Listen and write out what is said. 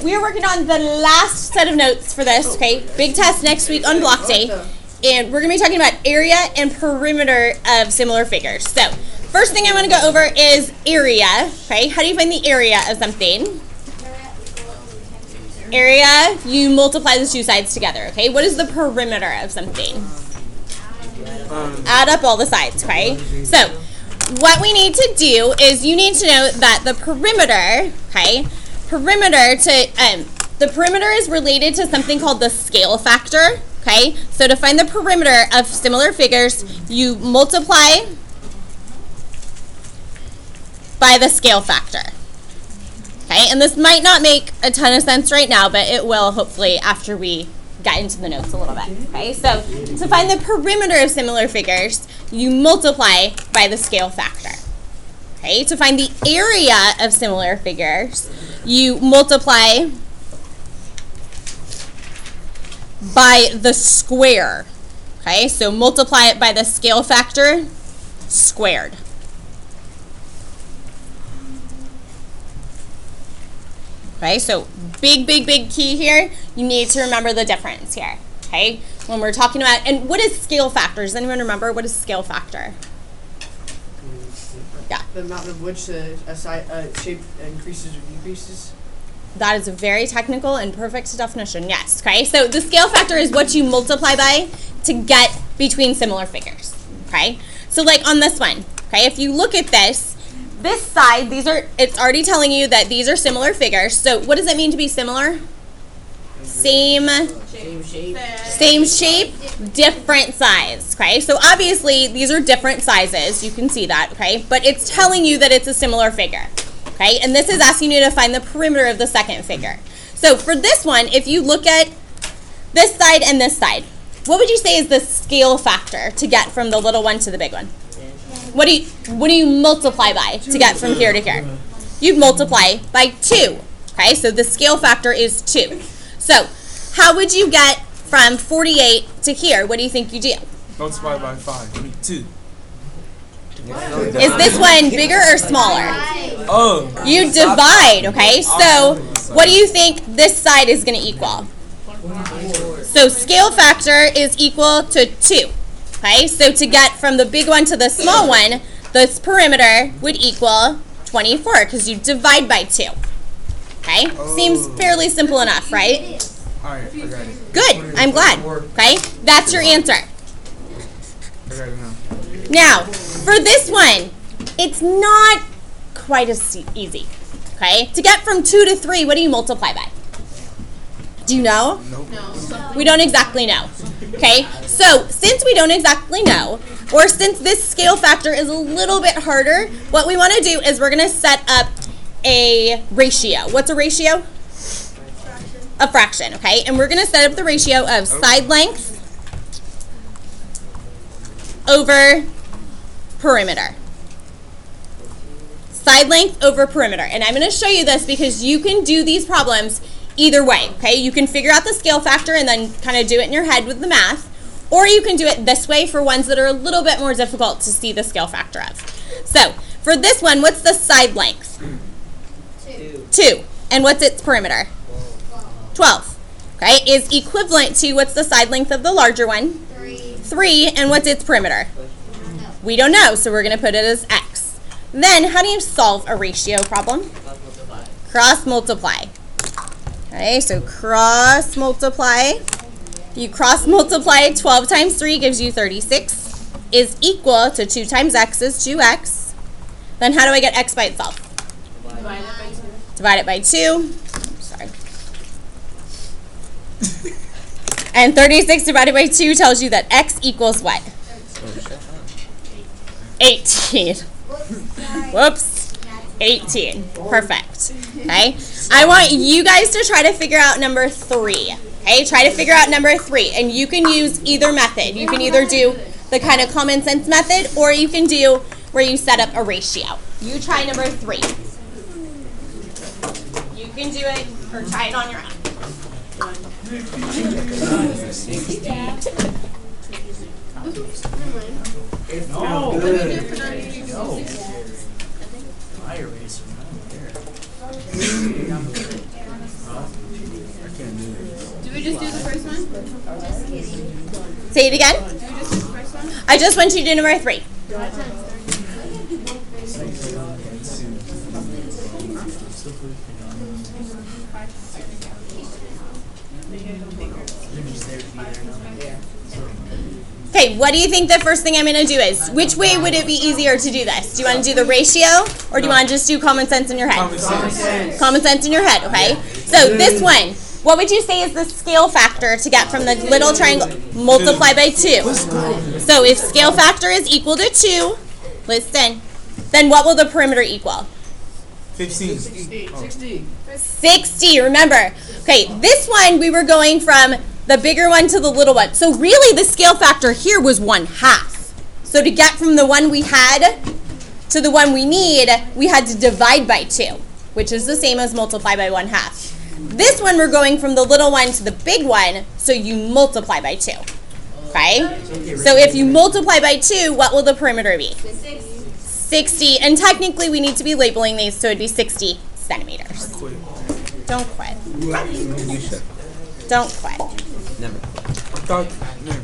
we are working on the last set of notes for this, okay? Big test next week on block day. And we're going to be talking about area and perimeter of similar figures. So, first thing I want to go over is area, okay? How do you find the area of something? Area, you multiply the two sides together, okay? What is the perimeter of something? Add up all the sides, okay? So, what we need to do is you need to know that the perimeter, okay? The perimeter is related to something called the scale factor, okay? So to find the perimeter of similar figures, you multiply by the scale factor. Okay, and this might not make a ton of sense right now, but it will hopefully after we get into the notes a little bit. Okay, so to find the perimeter of similar figures, you multiply by the scale factor. Okay, to find the area of similar figures, you multiply by the square. Okay, so multiply it by the scale factor squared. Okay, so big key here. You need to remember the difference here. Okay, when we're talking about, and what is scale factor? Does anyone remember what is scale factor? Yeah. The amount of which a shape increases or decreases. That is a very technical and perfect definition. Yes. Okay, so the scale factor is what you multiply by to get between similar figures. Okay, so like on this one. Okay, if you look at this side, it's already telling you that these are similar figures. So what does it mean to be similar? Same shape, different size. Okay, so obviously these are different sizes. You can see that, okay? But it's telling you that it's a similar figure. Okay, and this is asking you to find the perimeter of the second figure. So for this one, if you look at this side and this side, what would you say is the scale factor to get from the little one to the big one? What do you multiply by to get from here to here? You multiply by 2. Okay, so the scale factor is 2. So how would you get from 48 to here? What do you think you do? Multiply by 5. 2. Is this one bigger or smaller? Oh. You divide, okay? So what do you think this side is going to equal? So scale factor is equal to 2. Okay, so to get from the big one to the small one, this perimeter would equal 24 because you divide by 2. Okay, seems fairly simple enough, right? Alright, I got it. Good, I'm glad. Okay, that's your answer. I got it now. Now, for this one, it's not quite as easy. Okay, to get from 2 to 3, what do you multiply by? Do you know? Nope. No. We don't exactly know. Okay, so since we don't exactly know, or since this scale factor is a little bit harder, what we want to do is we're going to set up a ratio. What's a ratio? A fraction, okay? And we're going to set up the ratio of side length over perimeter. Side length over perimeter. And I'm going to show you this because you can do these problems either way, okay? You can figure out the scale factor and then kind of do it in your head with the math, or you can do it this way for ones that are a little bit more difficult to see the scale factor of. So, for this one, what's the side length? 2. And what's its perimeter? 12. Okay, is equivalent to, what's the side length of the larger one? 3. And what's its perimeter? We don't know, so we're going to put it as x. Then, how do you solve a ratio problem? Cross multiply. Okay, so cross multiply. You cross multiply 12 times 3 gives you 36 is equal to 2 times x is 2x. Then how do I get x by itself? Divide it by 2. Sorry. And 36 divided by 2 tells you that x equals what? 18. Whoops. 18. Perfect. Okay. I want you guys to try to figure out number 3. Okay. Try to figure out number 3. And you can use either method. You can either do the kind of common sense method, or you can do where you set up a ratio. You try number 3. You can do it or try it on your own. Fire racer, I don't care. Say it again. I just want you to do number 3. Okay, what do you think the first thing I'm going to do is? Which way would it be easier to do this? Do you want to do the ratio, or do you want to just do common sense in your head? Common sense. Common sense in your head, okay? So this one, what would you say is the scale factor to get from the little triangle? Multiply by 2. So if scale factor is equal to 2, listen, then what will the perimeter equal? 15. 60. 60, remember. Okay, this one we were going from the bigger one to the little one. So really the scale factor here was 1/2. So to get from the one we had to the one we need, we had to divide by 2, which is the same as multiply by 1/2. This one we're going from the little one to the big one, so you multiply by 2. Okay? So if you multiply by 2, what will the perimeter be? 60. And technically we need to be labeling these, so it'd be 60 centimeters. Quit. Don't quit. You should. Don't quit. Never. I thought. Never.